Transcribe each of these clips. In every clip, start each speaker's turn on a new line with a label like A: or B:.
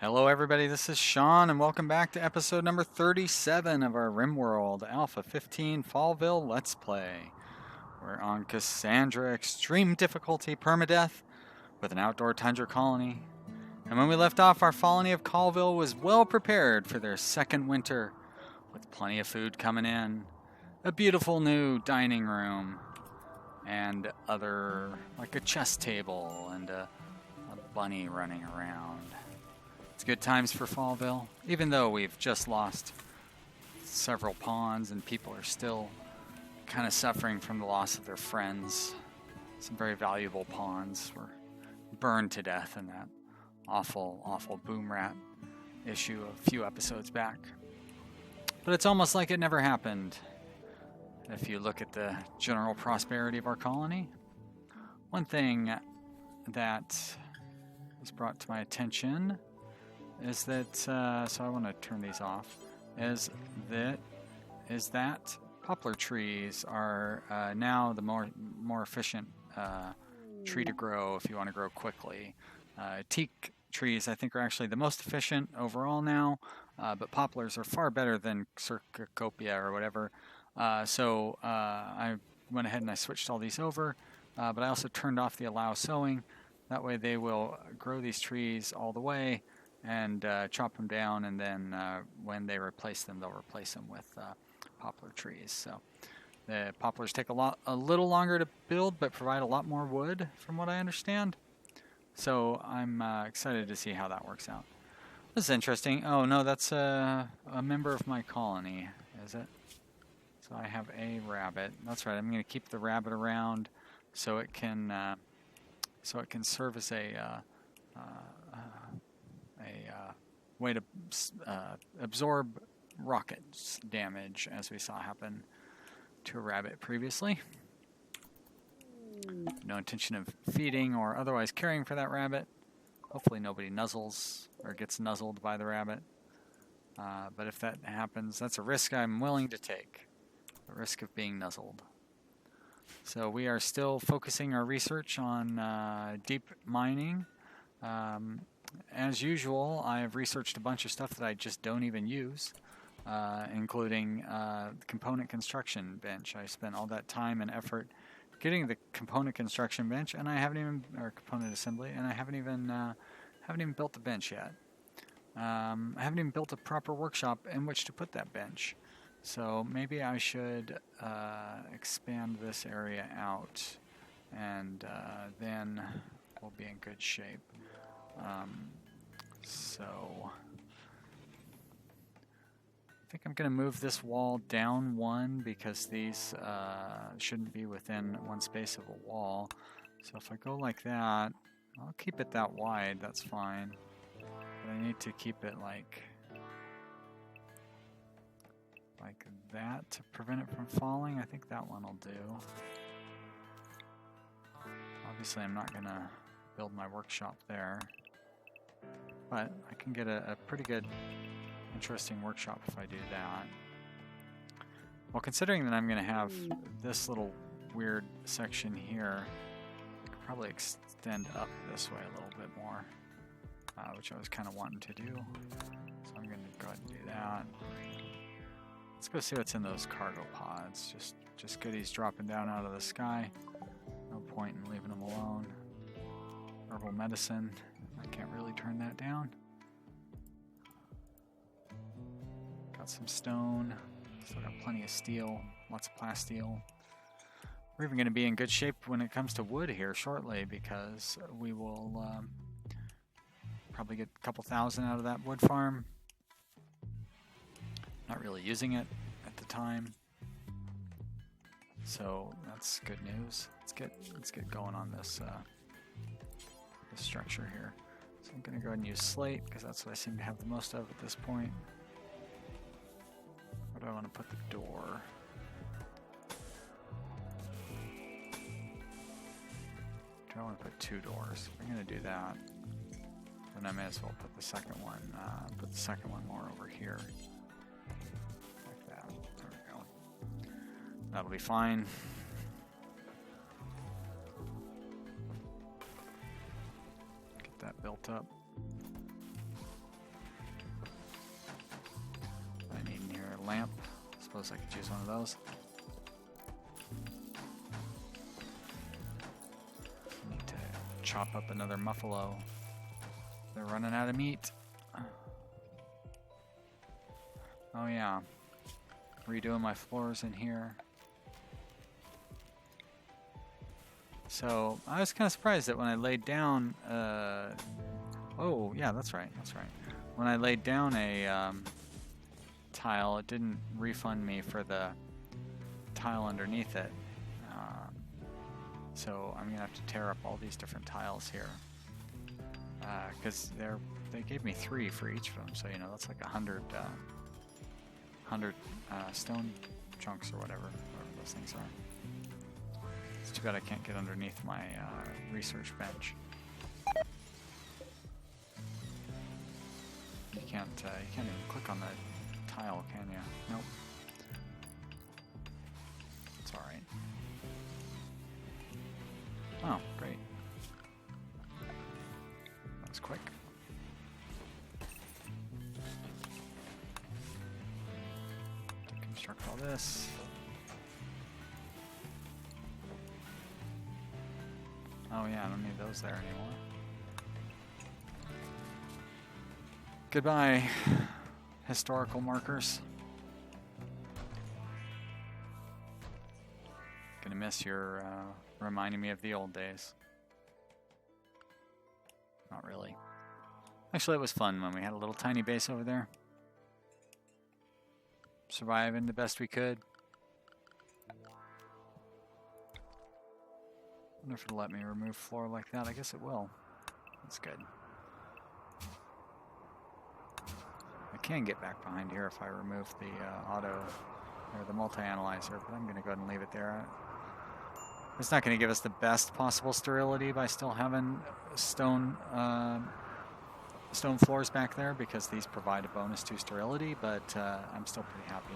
A: Hello everybody, this is Sean and welcome back to episode number 37 of our Rimworld Alpha 15 Fallville Let's Play. We're on Cassandra Extreme Difficulty Permadeath with an outdoor tundra colony. And when we left off, our colony of Fallville was well prepared for their second winter with plenty of food coming in, a beautiful new dining room, and other, like a chess table and a bunny running around. It's good times for Fallville, even though we've just lost several pawns and people are still kind of suffering from the loss of their friends. Some very valuable pawns were burned to death in that awful boomrat issue a few episodes back. But it's almost like it never happened if you look at the general prosperity of our colony. One thing that was brought to my attention is that, so I want to turn these off, is that poplar trees are now the more efficient tree to grow if you want to grow quickly. Teak trees, I think, are actually the most efficient overall now, but poplars are far better than Cercopia or whatever. So I went ahead and I switched all these over, but I also turned off the allow sowing. That way they will grow these trees all the way and chop them down, and then when they replace them, they'll replace them with poplar trees. So the poplars take a little longer to build, but provide a lot more wood, from what I understand. So I'm excited to see how that works out. This is interesting. Oh no, that's a member of my colony, is it? So I have a rabbit. That's right. I'm going to keep the rabbit around so it can serve as a way to absorb rocket damage, as we saw happen to a rabbit previously. No intention of feeding or otherwise caring for that rabbit. Hopefully nobody nuzzles or gets nuzzled by the rabbit. But if that happens, that's a risk I'm willing to take. The risk of being nuzzled. So we are still focusing our research on deep mining. As usual, I have researched a bunch of stuff that I just don't even use, including the component construction bench. I spent all that time and effort getting the component construction bench, and I haven't even, or component assembly, and I haven't even built the bench yet. I haven't even built a proper workshop in which to put that bench. So maybe I should expand this area out, and then we'll be in good shape. So I think I'm going to move this wall down one because these shouldn't be within one space of a wall. So if I go like that, I'll keep it that wide, that's fine. But I need to keep it like that to prevent it from falling. I think that one will do. Obviously I'm not going to build my workshop there, but I can get a pretty good, interesting workshop if I do that. Well, considering that I'm going to have this little weird section here, I could probably extend up this way a little bit more, which I was kind of wanting to do. So I'm going to go ahead and do that. Let's go see what's in those cargo pods. Just goodies dropping down out of the sky. No point in leaving them alone. Herbal medicine. I can't really turn that down. Got some stone. Still got plenty of steel. Lots of plasteel. We're even going to be in good shape when it comes to wood here shortly, because we will probably get a couple thousand out of that wood farm. Not really using it at the time. So that's good news. Let's get going on this structure here. So I'm going to go ahead and use slate because that's what I seem to have the most of at this point. Where do I want to put the door? Do I want to put two doors? If I'm going to do that, then I may as well put the second one more over here. Like that. There we go. That'll be fine. Get that built up. lamp. Suppose I could use one of those. Need to chop up another muffalo. They're running out of meat. Oh yeah. Redoing my floors in here. So I was kind of surprised that when I laid down, oh yeah, that's right. When I laid down a tile, it didn't refund me for the tile underneath it. So I'm gonna have to tear up all these different tiles here, because they gave me 3 for each of them. So you know that's like 100 stone chunks or whatever those things are. It's too bad I can't get underneath my research bench. You can't even click on the tile, can you? Nope. It's all right. Oh, great. That was quick. Deconstruct all this. Oh yeah, I don't need those there anymore. Goodbye, historical markers. Gonna miss your reminding me of the old days. Not really. Actually, it was fun when we had a little tiny base over there. Surviving the best we could. I wonder if it'll let me remove floor like that. I guess it will. That's good. I can get back behind here if I remove the auto or the multi-analyzer, but I'm going to go ahead and leave it there. It's not going to give us the best possible sterility by still having stone floors back there, because these provide a bonus to sterility, but I'm still pretty happy.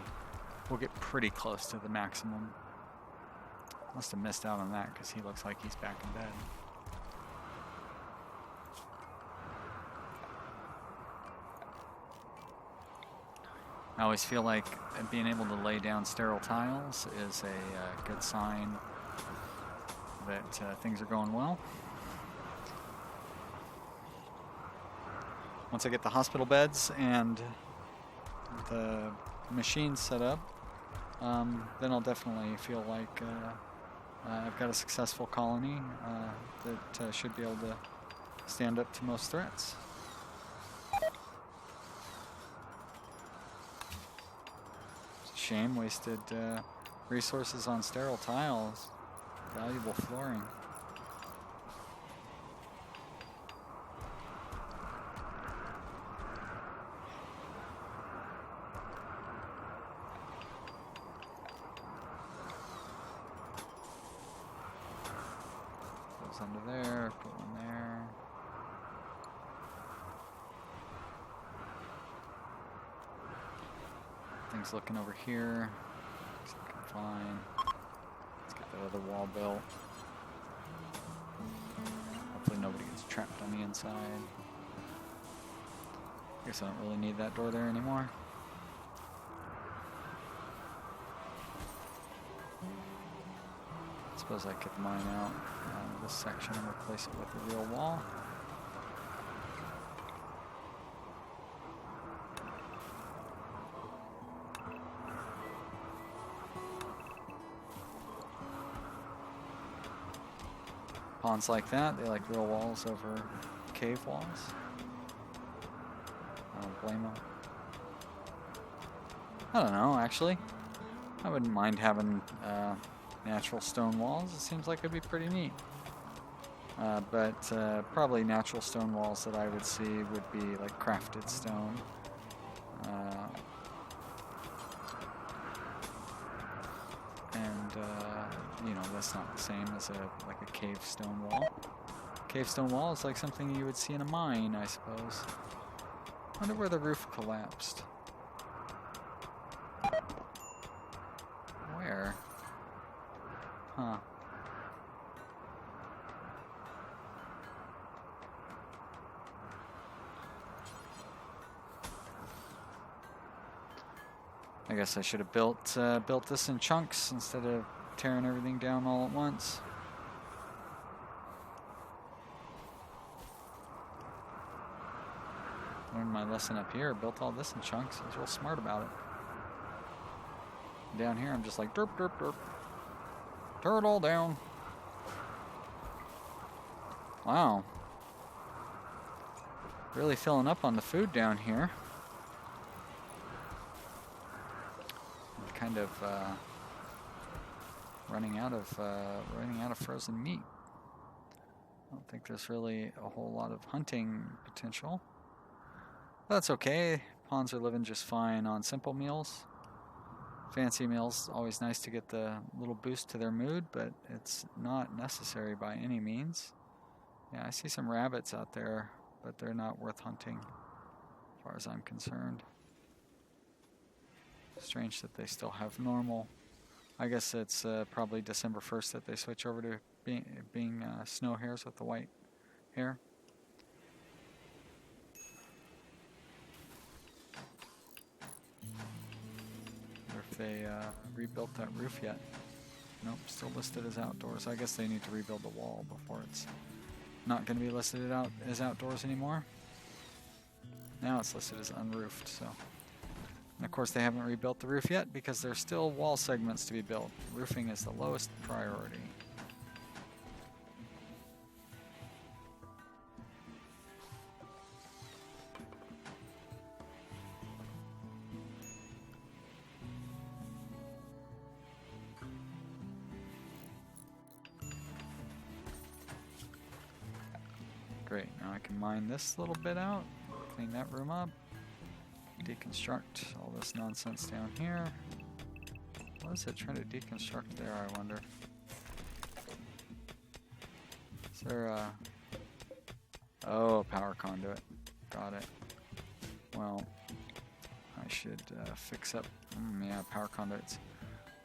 A: We'll get pretty close to the maximum. Must have missed out on that because he looks like he's back in bed. I always feel like being able to lay down sterile tiles is a good sign that things are going well. Once I get the hospital beds and the machines set up, then I'll definitely feel like I've got a successful colony that should be able to stand up to most threats. It's a shame, wasted resources on sterile tiles. Valuable flooring. Goes under there, put one there. Things looking over here. It's looking fine. Let's get that other wall built. Hopefully nobody gets trapped on the inside. Guess I don't really need that door there anymore. Suppose I could mine out this section and replace it with a real wall. Ponds like that, they like real walls over cave walls. I don't blame them. I don't know, actually. I wouldn't mind having natural stone walls. It seems like it'd be pretty neat. But probably natural stone walls that I would see would be like crafted stone. You know, that's not the same as like a cave stone wall. Cave stone wall is like something you would see in a mine, I suppose. I wonder where the roof collapsed. Where? Huh. I guess I should have built this in chunks instead of tearing everything down all at once. Learned my lesson up here, built all this in chunks. I was real smart about it. Down here, I'm just like, derp, derp, derp. Tear it all down. Wow. Really filling up on the food down here. I'm kind of running out of frozen meat. I don't think there's really a whole lot of hunting potential. That's okay. Pawns are living just fine on simple meals. Fancy meals, always nice to get the little boost to their mood, but it's not necessary by any means. Yeah, I see some rabbits out there, but they're not worth hunting, as far as I'm concerned. Strange that they still have normal. I guess it's probably December 1st that they switch over to being snow hares with the white hair. If they rebuilt that roof yet. Nope, still listed as outdoors. I guess they need to rebuild the wall before it's not going to be listed as outdoors anymore. Now it's listed as unroofed, so. And of course they haven't rebuilt the roof yet because there's still wall segments to be built. Roofing is the lowest priority. Great, now I can mine this little bit out, clean that room up, deconstruct all this nonsense down here. What is it trying to deconstruct there, I wonder? Is there a... Oh, a power conduit. Got it. Well, I should fix up... yeah, power conduits.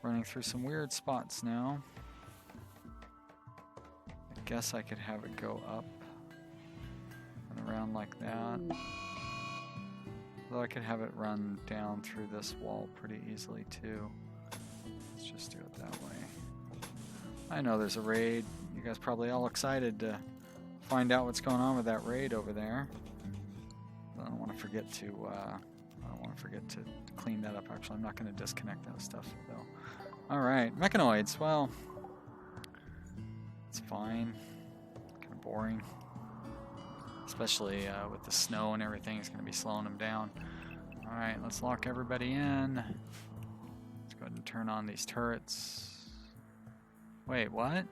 A: Running through some weird spots now. I guess I could have it go up and around like that. Although I could have it run down through this wall pretty easily too. Let's just do it that way. I know there's a raid. You guys probably all excited to find out what's going on with that raid over there. I don't want to forget to clean that up. Actually, I'm not going to disconnect that stuff though. All right, mechanoids. Well, it's fine. Kind of boring. Especially with the snow and everything, it's going to be slowing them down. Alright, let's lock everybody in. Let's go ahead and turn on these turrets. Wait, what?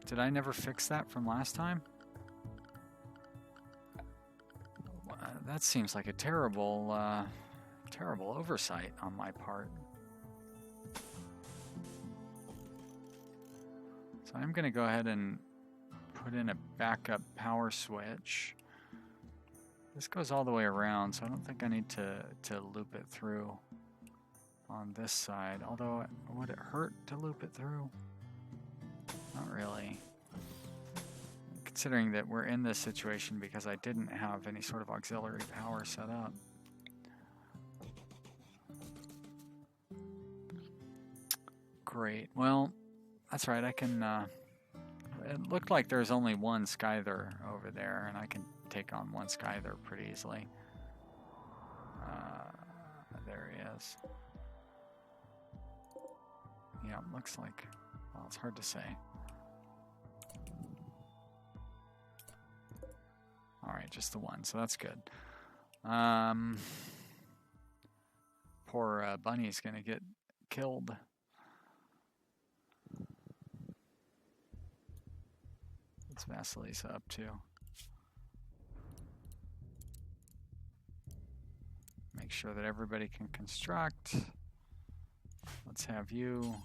A: Did I never fix that from last time? That seems like a terrible, terrible oversight on my part. So I'm going to go ahead and put in a backup power switch. This goes all the way around, so I don't think I need to loop it through on this side. Although, would it hurt to loop it through? Not really. Considering that we're in this situation because I didn't have any sort of auxiliary power set up. Great. Well, that's right. I can... it looked like there's only one Skyther over there, and I can take on one Skyther pretty easily. There he is. Yeah, it looks like... Well, it's hard to say. Alright, just the one, so that's good. Poor Bunny's gonna get killed. What's Vasilisa up to? Make sure that everybody can construct. Let's have you.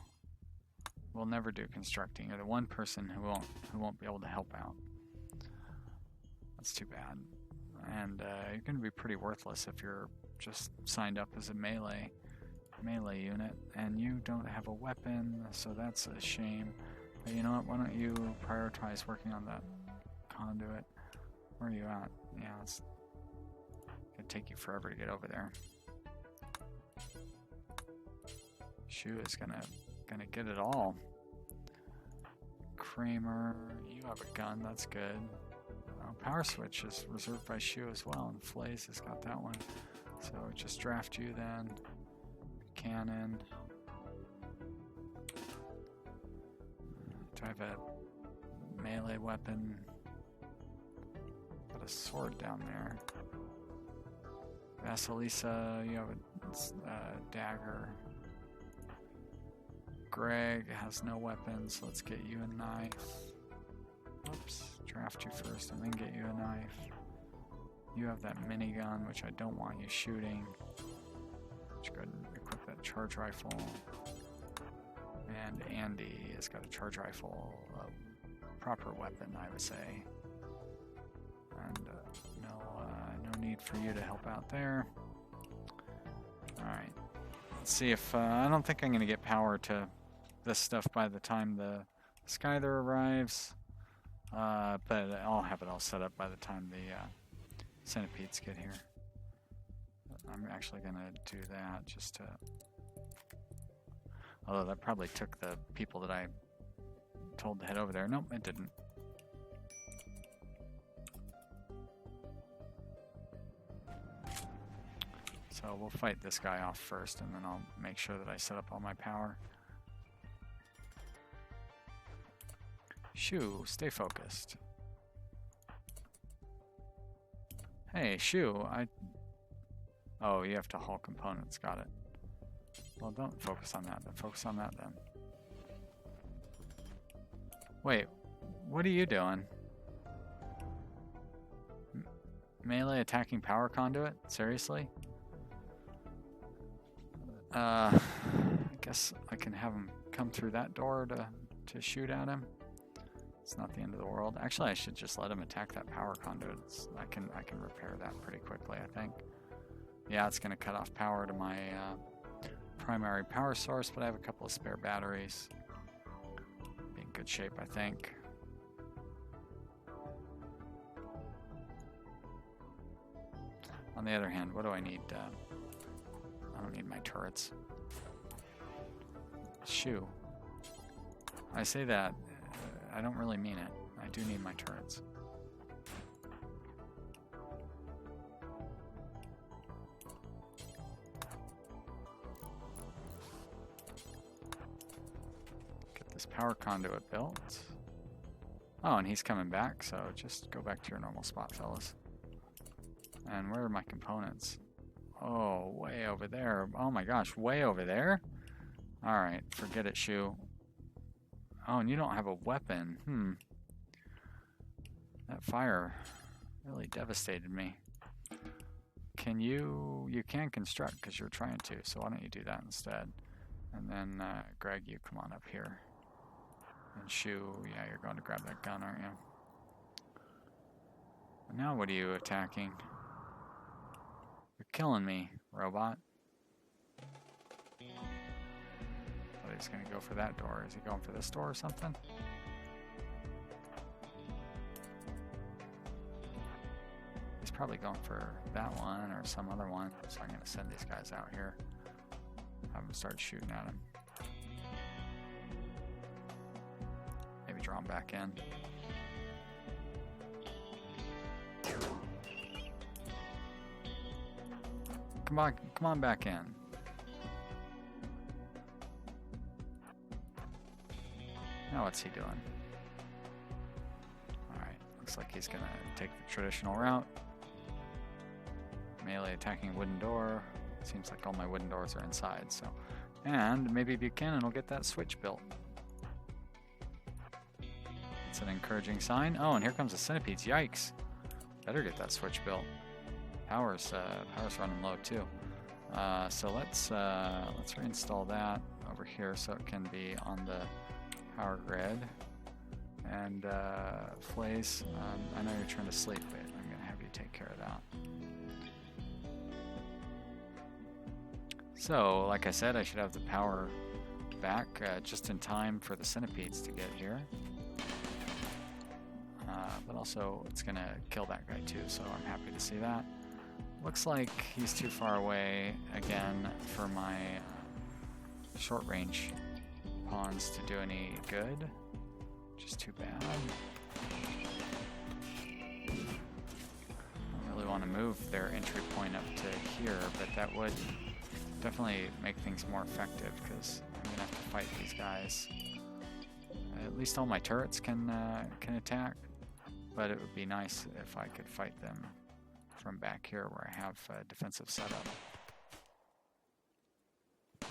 A: We'll never do constructing. You're the one person who won't be able to help out. That's too bad. And you're going to be pretty worthless if you're just signed up as a melee unit, and you don't have a weapon, so that's a shame. But you know what? Why don't you prioritize working on that conduit? Where are you at? Yeah, let's It'd take you forever to get over there. Shu is gonna get it all. Kramer, you have a gun, that's good. Power switch is reserved by Shu as well, and Flays has got that one. So just draft you then. Cannon. Do I have a melee weapon? Got a sword down there. Vasilisa, you have a dagger. Greg has no weapons, so let's get you a knife. Oops, draft you first and then get you a knife. You have that minigun, which I don't want you shooting. Let's go ahead and equip that charge rifle. And Andy has got a charge rifle, a proper weapon, I would say. And no need for you to help out there. Alright, let's see if, I don't think I'm going to get power to this stuff by the time the Skyther arrives. But I'll have it all set up by the time the centipedes get here. I'm actually going to do that just to... Although that probably took the people that I told to head over there. Nope, it didn't. So we'll fight this guy off first, and then I'll make sure that I set up all my power. Shu, stay focused. Hey, Shu, Oh, you have to haul components, got it. Well, don't focus on that, then focus on that then. Wait, what are you doing? Melee attacking power conduit? Seriously? I guess I can have him come through that door to shoot at him. It's not the end of the world. Actually, I should just let him attack that power conduit. I can repair that pretty quickly, I think. Yeah, it's going to cut off power to my primary power source, but I have a couple of spare batteries. Be in good shape, I think. On the other hand, what do I need? I don't need my turrets. Shoo. I say that, I don't really mean it. I do need my turrets. Get this power conduit built. Oh, and he's coming back, so just go back to your normal spot, fellas. And where are my components? Oh, way over there. Oh my gosh, way over there? Alright, forget it, Shu. Oh, and you don't have a weapon. That fire really devastated me. Can you can construct because you're trying to, so why don't you do that instead? And then, Greg, you come on up here. And Shu, yeah, you're going to grab that gun, aren't you? And now what are you attacking? You're killing me, robot. But he's gonna go for that door. Is he going for this door or something? He's probably going for that one or some other one. So I'm gonna send these guys out here. Have them start shooting at him. Maybe draw him back in. Come on back in. Now what's he doing? Alright, looks like he's gonna take the traditional route. Melee attacking wooden door. Seems like all my wooden doors are inside, so. And maybe Buchanan will get that switch built. It's an encouraging sign. Oh, and here comes the centipedes. Yikes. Better get that switch built. Power's running low too. So let's reinstall that over here so it can be on the power grid. And Flays, I know you're trying to sleep, but I'm gonna have you take care of that. So, like I said, I should have the power back just in time for the centipedes to get here. But also, it's gonna kill that guy too, so I'm happy to see that. Looks like he's too far away again for my short range pawns to do any good. Just too bad. I don't really want to move their entry point up to here, but that would definitely make things more effective because I'm gonna have to fight these guys. At least all my turrets can attack, but it would be nice if I could fight them from back here where I have a defensive setup. I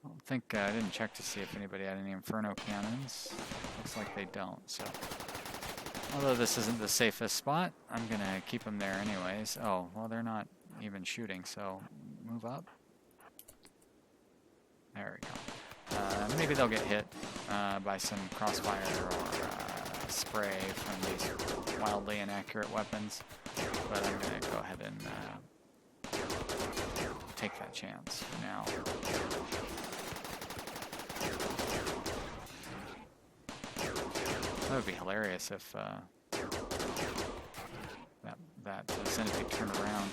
A: don't think I didn't check to see if anybody had any Inferno cannons. Looks like they don't. So, although this isn't the safest spot, I'm gonna keep them there anyways. Oh, well, they're not even shooting, so move up. There we go. Maybe they'll get hit by some crossfire or spray from these wildly inaccurate weapons, but I'm gonna go ahead and take that chance for now. That would be hilarious if that centipede turned around.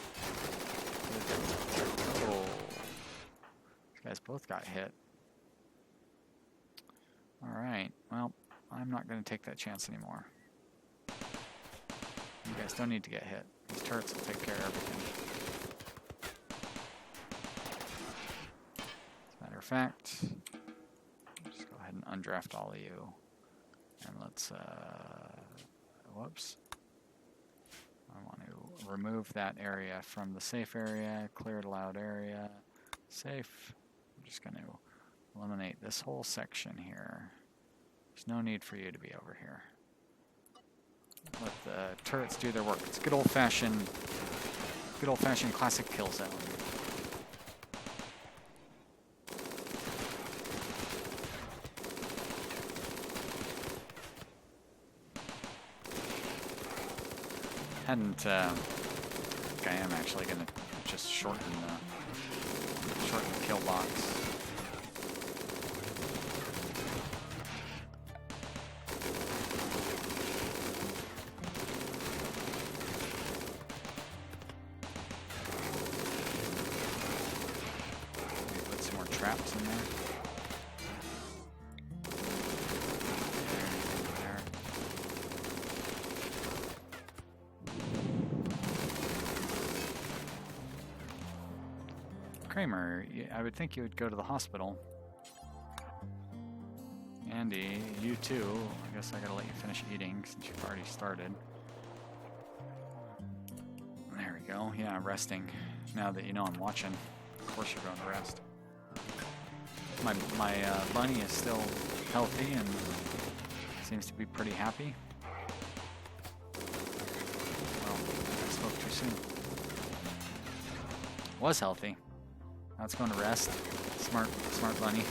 A: Oh, these guys both got hit. All right, well, I'm not going to take that chance anymore. You guys don't need to get hit. These turrets will take care of everything. As a matter of fact, just go ahead and undraft all of you. And let's, whoops. I want to remove that area from the safe area, clear allowed area, safe. I'm just going to eliminate this whole section here. There's no need for you to be over here. Let the turrets do their work. It's good old-fashioned classic kill zone. Hadn't, I think I am actually going to just shorten the kill box. Maybe put some more traps in there. Kramer, I would think you would go to the hospital. Andy, you too. I guess I gotta let you finish eating since you've already started. There we go. Yeah, resting. Now that you know I'm watching, of course you're going to rest. My bunny is still healthy and seems to be pretty happy. Well, I spoke too soon. Was healthy. Now it's going to rest. Smart bunny.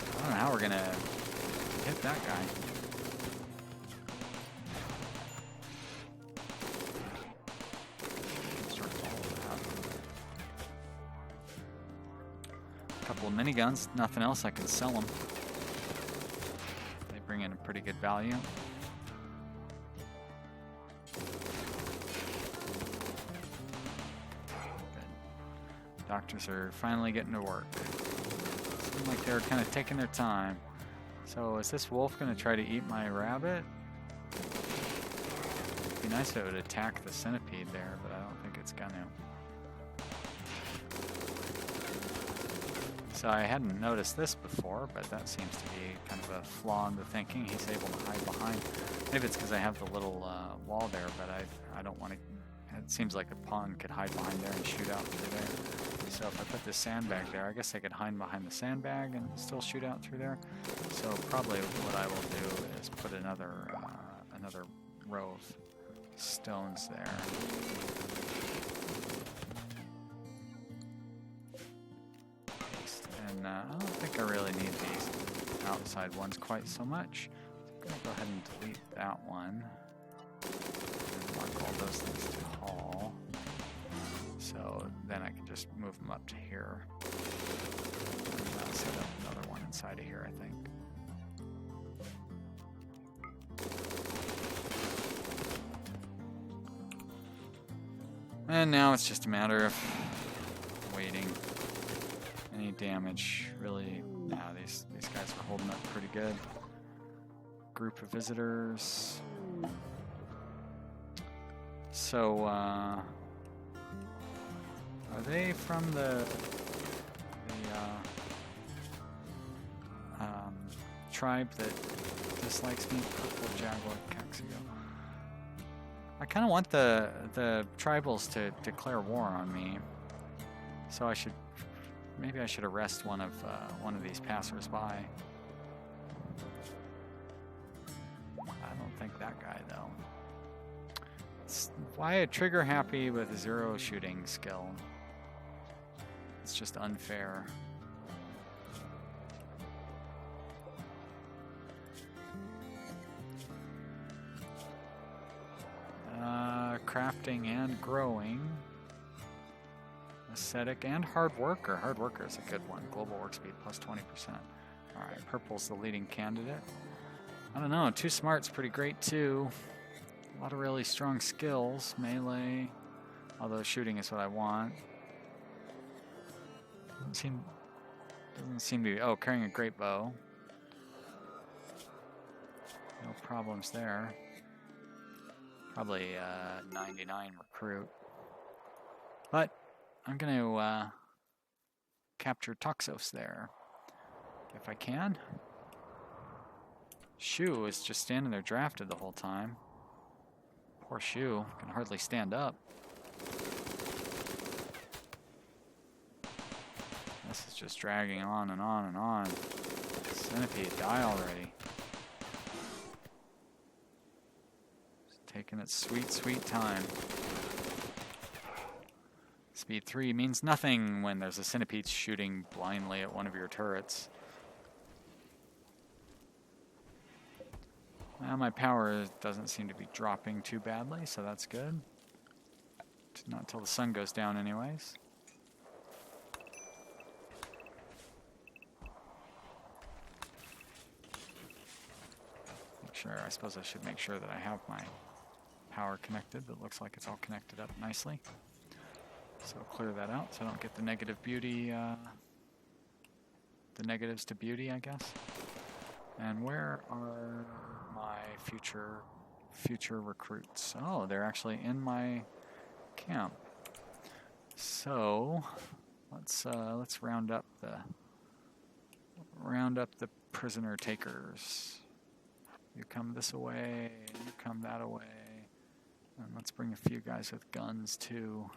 A: I don't know how we're gonna hit that guy. Start following up. A couple of miniguns. Nothing else. I can sell them. They bring in a pretty good value. Doctors are finally getting to work. Seems like they're kind of taking their time. So is this wolf going to try to eat my rabbit? It'd be nice if it would attack the centipede there, but I don't think it's going to. So I hadn't noticed this before, but that seems to be kind of a flaw in the thinking. He's able to hide behind. Maybe it's because I have the little wall there, but I don't want to. It seems like a pawn could hide behind there and shoot out through there. So if I put this sandbag there, I guess I could hide behind the sandbag and still shoot out through there. So probably what I will do is put another row of stones there. Paste. And I don't think I really need these outside ones quite so much. So I'm going to go ahead and delete that one. And mark all those things to haul. So then I can just move them up to here. And I'll set up another one inside of here, I think. And now it's just a matter of waiting. Any damage, really? Nah, these guys are holding up pretty good. Group of visitors. So, are they from the tribe that dislikes me? Purple Jaguar Caxio. I kind of want the tribals to declare war on me, so maybe I should arrest one of these passersby. I don't think that guy though. Why a trigger happy with a 0 shooting skill? It's just unfair. Crafting and growing. Ascetic and hard worker. Hard worker is a good one. Global work speed plus 20%. Alright, purple's the leading candidate. I don't know, too smart's pretty great too. A lot of really strong skills. Melee. Although shooting is what I want. Doesn't seem to be. Oh, carrying a great bow. No problems there. Probably 99 recruit. But I'm going to capture Toxos there. If I can. Shu is just standing there drafted the whole time. Poor Shu. Can hardly stand up. This is just dragging on and on and on. Centipede, die already. Taking its sweet, sweet time. Speed 3 means nothing when there's a centipede shooting blindly at one of your turrets. Well, my power doesn't seem to be dropping too badly, so that's good. Not until the sun goes down anyways. I suppose I should make sure that I have my power connected. That looks like it's all connected up nicely. So clear that out so I don't get the negative beauty, the negatives to beauty, I guess. And where are my future recruits? Oh, they're actually in my camp. So let's round up the prisoner takers. You come this way, you come that way. And let's bring a few guys with guns too.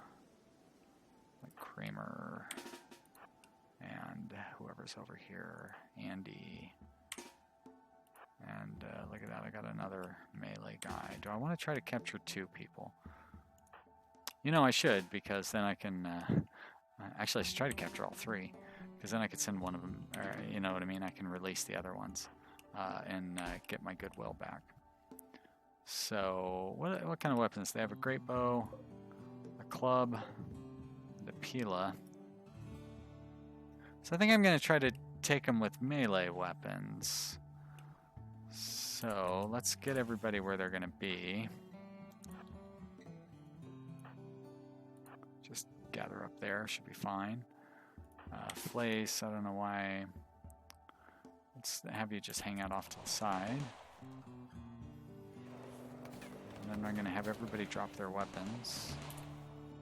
A: Like Kramer. And whoever's over here. Andy. And look at that, I got another melee guy. Do I want to try to capture 2 people? You know, I should, because then I can... actually, I should try to capture all 3. Because then I could send one of them, or, you know what I mean? I can release the other ones. And get my goodwill back. So, what kind of weapons? They have a great bow, a club, and a pila. So I think I'm going to try to take them with melee weapons. So, let's get everybody where they're going to be. Just gather up there, should be fine. Flace, I don't know why... Let's have you just hang out off to the side. And then I'm going to have everybody drop their weapons.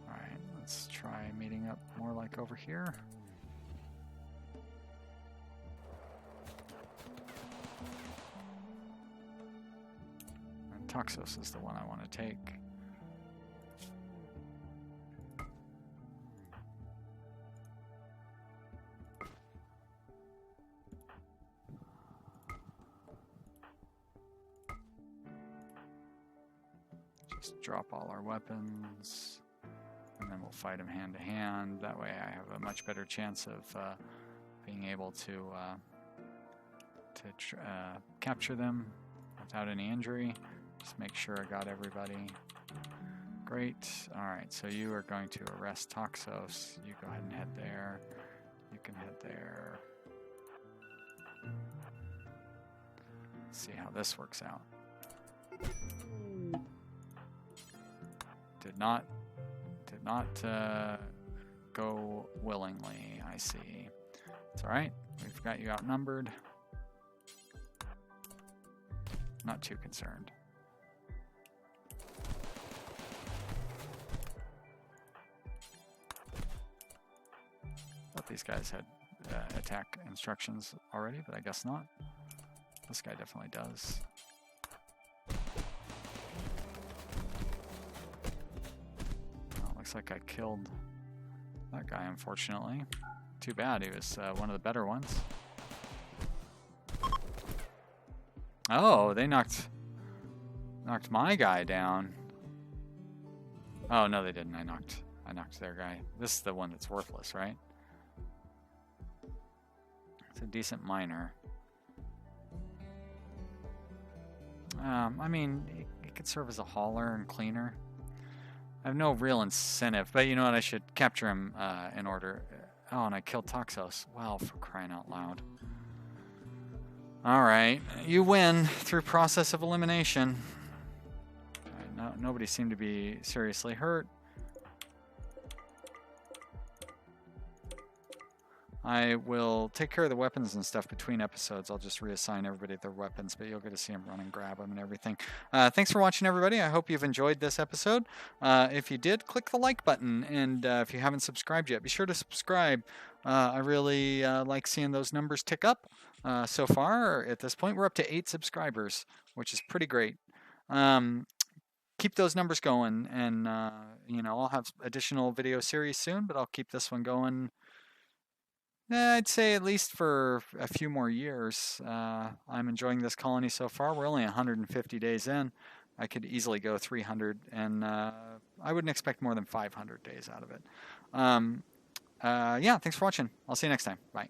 A: Alright, let's try meeting up more like over here. And Toxos is the one I want to take. Drop all our weapons, and then we'll fight them hand to hand. That way I have a much better chance of being able to capture them without any injury. Just make sure I got everybody. Great. Alright, so you are going to arrest Toxos. You go ahead and head there. You can head there. Let's see how this works out. Did not go willingly, I see. It's alright. We've got you outnumbered. Not too concerned. Thought these guys had attack instructions already, but I guess not. This guy definitely does. Oh, looks like I killed that guy, unfortunately. Too bad, he was one of the better ones. Oh, they knocked my guy down. Oh no, they didn't. I knocked their guy. This is the one that's worthless, right? It's a decent miner. I mean, it could serve as a hauler and cleaner. I have no real incentive, but you know what? I should capture him in order. Oh, and I killed Toxos. Wow, for crying out loud. Alright, you win through process of elimination. Right, nobody seemed to be seriously hurt. I will take care of the weapons and stuff between episodes. I'll just reassign everybody their weapons, but you'll get to see them run and grab them and everything. Thanks for watching, everybody. I hope you've enjoyed this episode. If you did, click the like button, and if you haven't subscribed yet, be sure to subscribe. I really like seeing those numbers tick up. So far, at this point, we're up to 8 subscribers, which is pretty great. Keep those numbers going, and you know, I'll have additional video series soon, but I'll keep this one going. I'd say at least for a few more years. I'm enjoying this colony so far. We're only 150 days in. I could easily go 300, and I wouldn't expect more than 500 days out of it. Yeah, thanks for watching. I'll see you next time. Bye.